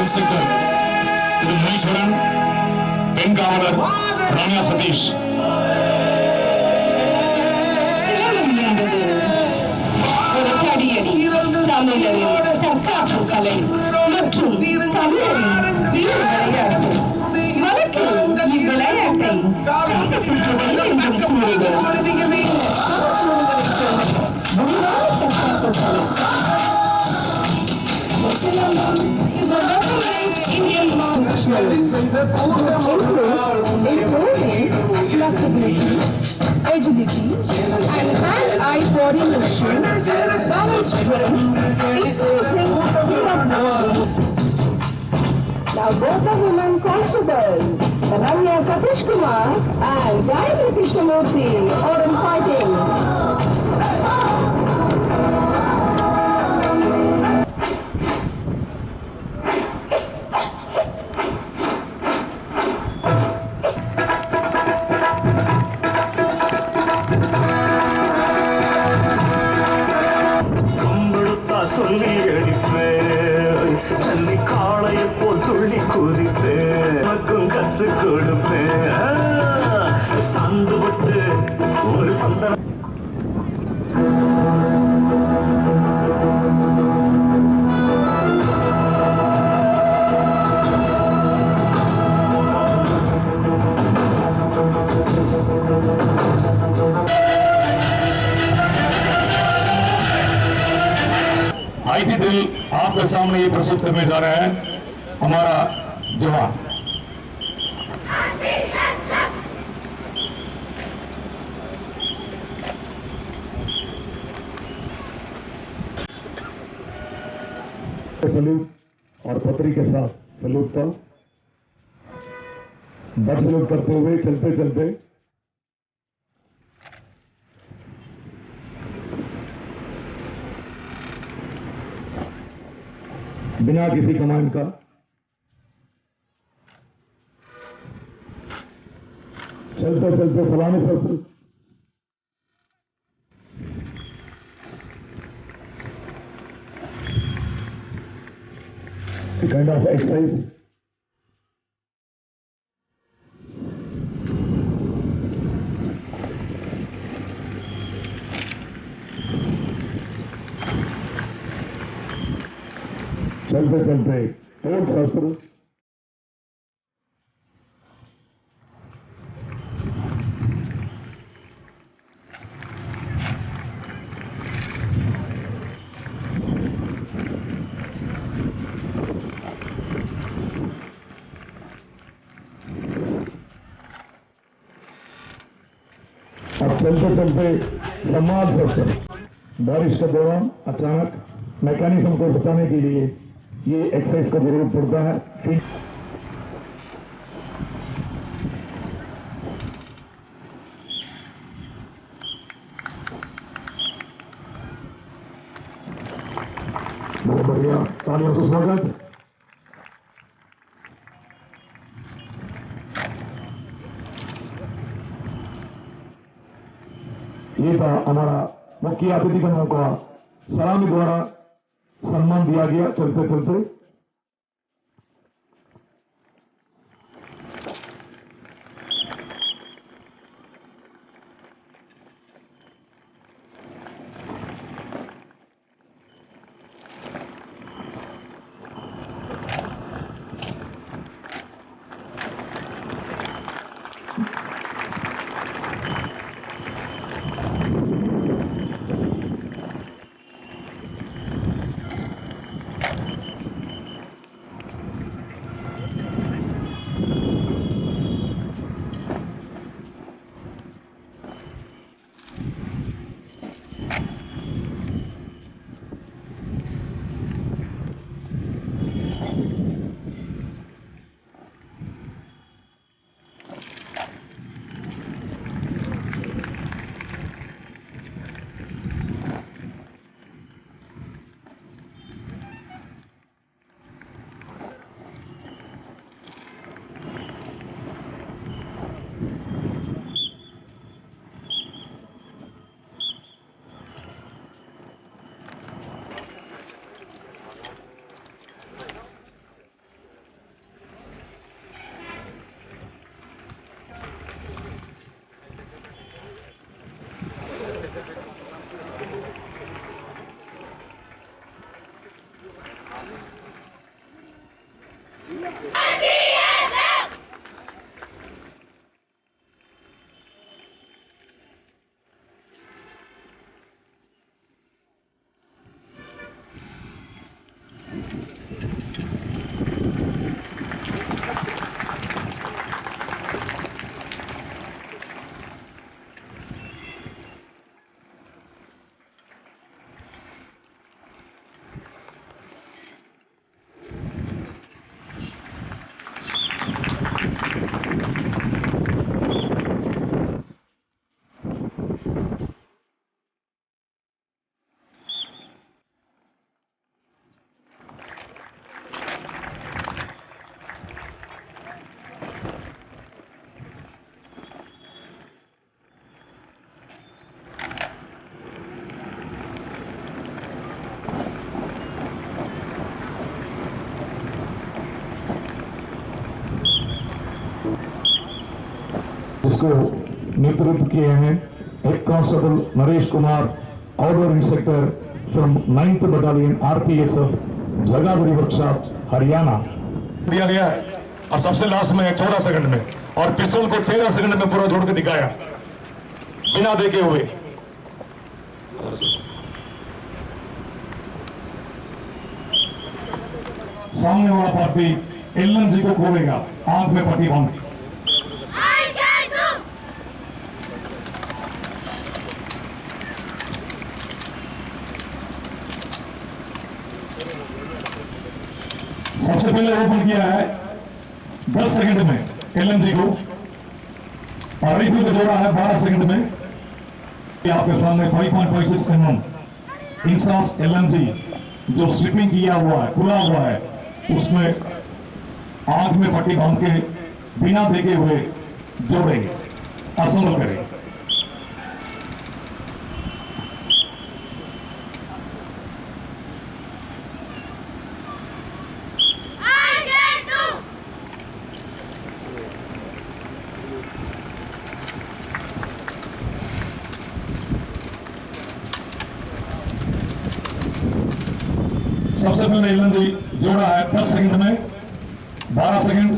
இன்ஸ்பெக்டர் திரு முனீஸ்வரன், பெண் காவலர் ரம்யா சதீஷ். சிலம்பம் என்பது ஒரு தடியடி, தமிழரின் தற்காப்பு கலை மற்றும் தமிழரின் வீர விளையாட்டு. வழக்கில் இவ்விளையாட்டை தங்க சுற்றுதல் என்றும் கூறுவர். Silamam is a recognized Indian martial including flexibility, agility, and hand-eye coordination, balance strength, increasing skill of movement. Now both the women constables, Ramya Satish Kumar and Gayatri Krishnamurthy, are in fighting. சொல்லி அடிப்பேன், தள்ளி காளைய போல் சொல்லி குதிப்பேன், மக்களும் கற்று கொடுப்பேன், சந்து விட்டு ஒரு சந்தன. आईटी दिल आपके सामने ये प्रस्तुत करने जा रहे हैं हमारा जवान। सलूट और पत्री के साथ सलूट था। बट सलूट करते हुए चलते चलते बिना किसी कमांड का। चलते चलते सलामी शस्त्र, काइंड ऑफ एक्सरसाइज। चलते चलते तोड़ शस्त्र, अब चलते चलते सम्मान शस्त्र। बारिश के दौरान अचानक मैकेनिज्म को बचाने के लिए ये एक्सरसाइज का जरूरत पड़ता है। फिर बहुत बढ़िया, तालियों से स्वागत। ये था हमारा मुख्य अतिथिगणों का सलामी द्वारा सम्मान दिया गया। चलते चलते इसको नेतृत्व किए हैं head constable Naresh Kumar, order inspector from 9th battalion RPSF, Jagadhri workshop, Haryana. दिया गया है और सबसे लास्ट में 14 सेकंड में, और पिस्टल को 13 सेकंड में पूरा जोड़ के दिखाया बिना देखे हुए। सामने वाला पार्टी एलएमजी को खोलेगा, आंख में पट्टी बांध। सबसे पहले ओपन किया है 10 सेकंड में एलएमजी को, और राइफल को जोड़ा है 12 सेकंड में। आपके सामने 5.56 mm इंसास एलएमजी जो स्लिपिंग किया हुआ है, खुला हुआ है, उसमें आंख में पट्टी बांध के बिना देखे हुए जोड़ेंगे, असेंबल करेंगे। I can do. सबसे पहले इलन जी जोड़ा है 10 सेकंड में, 12 सेकंड,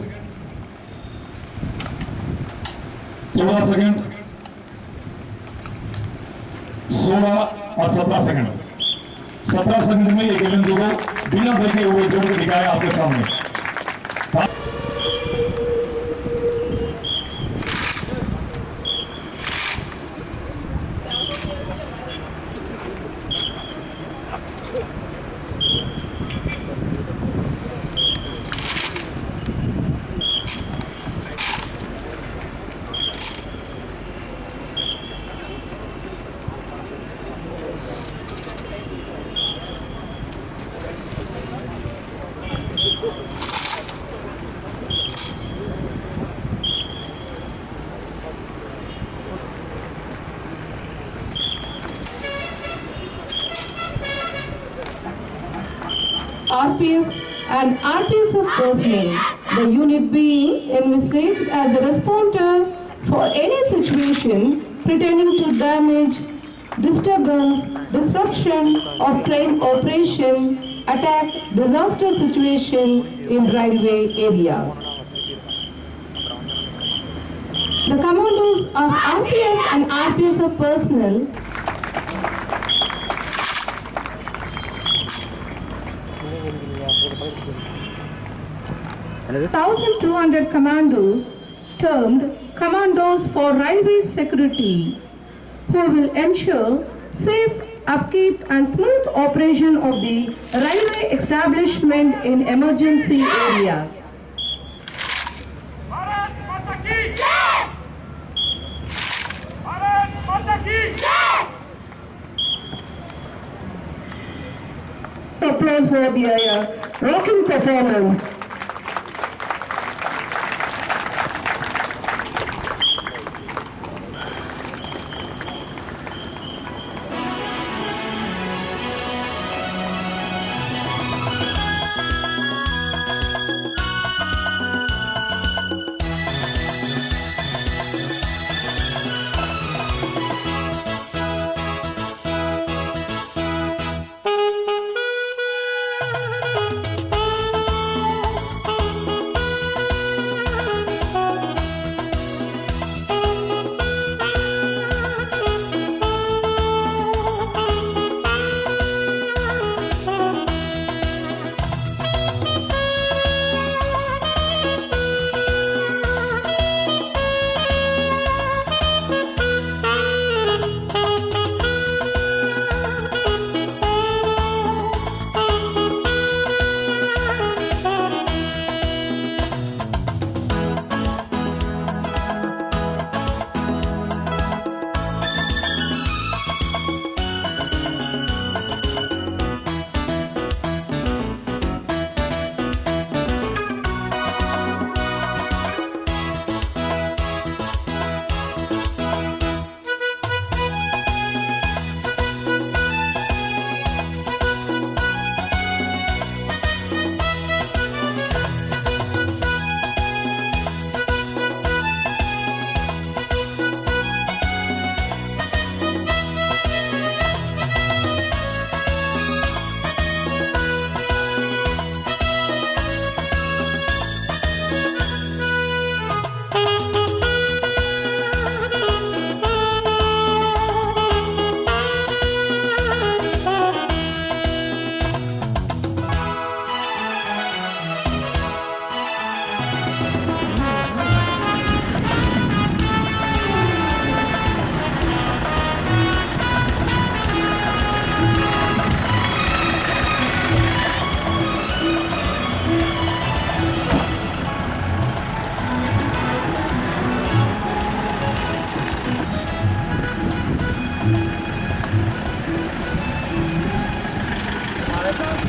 14 सेकंड, 16 और 17 सेकंड। 17 सेकंड में ये इलन जोड़ो बिना देखे हुए जोड़ के दिखाया आपके सामने। RPF and RPSF personnel, the unit being envisaged as a responder for any situation pertaining to damage, disturbance, disruption of train operation, attack, disaster situation in railway areas. The commandos of RPF and RPSF personnel 1,200 commandos termed Commandos for Railway Security, who will ensure safe upkeep and smooth operation of the railway establishment in emergency area. Bharat माता की जय! भारत माता की जय! Applause for their rocking performance.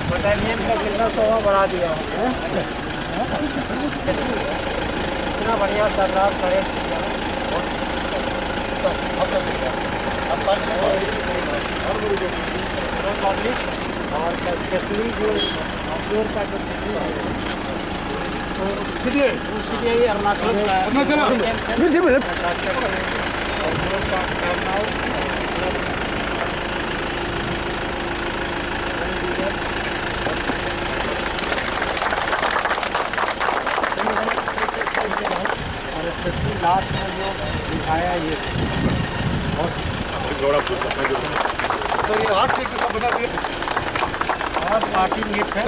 Battalion का कितना शोभा बढ़ा दिया है। इतना बढ़िया सरदार परेड किया। और स्पेशली जो आउटडोर का जो सीडीआई अरुणाचल और स्पेशली लास्ट में जो दिखाया ये सर ये 8 फीट का बना दिया और पार्टी गिफ्ट है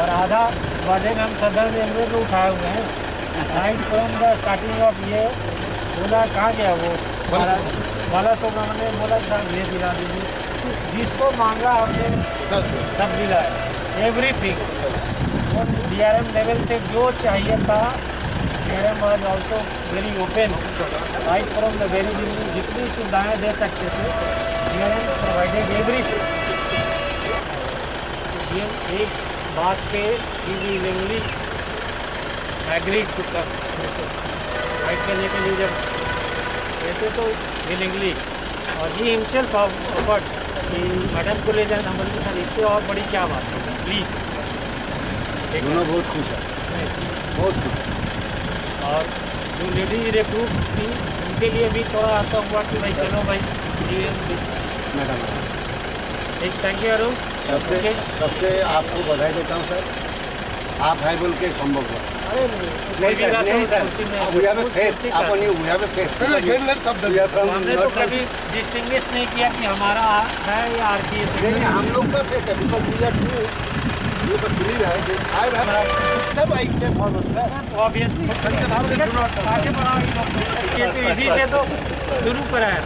और आधा बर्डन हम सदर रेलवे को उठाए हुए हैं। Right from the starting of ये बोला कहाँ गया वो बाला सुब्रमण्य बोला साहब ये दिला दीजिए, जिसको मांगा हमने सब दिलाया एवरीथिंग। और DRM लेवल से जो चाहिए था DRM was also very open right from the very beginning. जितनी सुविधाएँ दे सकते थे DRM प्रोवाइडेड एवरीथिंग। ये एक बात पे he willingly agreed to come fight करने के लिए जब कहते तो विलिंगली। और ही हिमसेल्फ ऑफर्ड कि मैडम को ले जाए नंबर के साथ, इससे और बड़ी क्या बात है। प्लीज़ दोनों बहुत खुश है, बहुत खुश। और जो लेडीज रिक्रूट थी उनके लिए भी थोड़ा आता हुआ कि भाई चलो भाई मैडम एक थैंक यू अरुण। सबसे आपको बधाई देता हूँ सर, आप भाई बोल के संभव हुआ। अरे नहीं सर, नहीं sir, we have a faith, अपन ये we have a faith। We are from हमने तो कभी डिस्टिंग्विश नहीं किया कि हमारा है या RPS है। नहीं, हम लोग का faith है, because we are two, you can believe है, I have सब I step forward sir। Obviously आगे बढ़ा, इसी से तो शुरू करा है।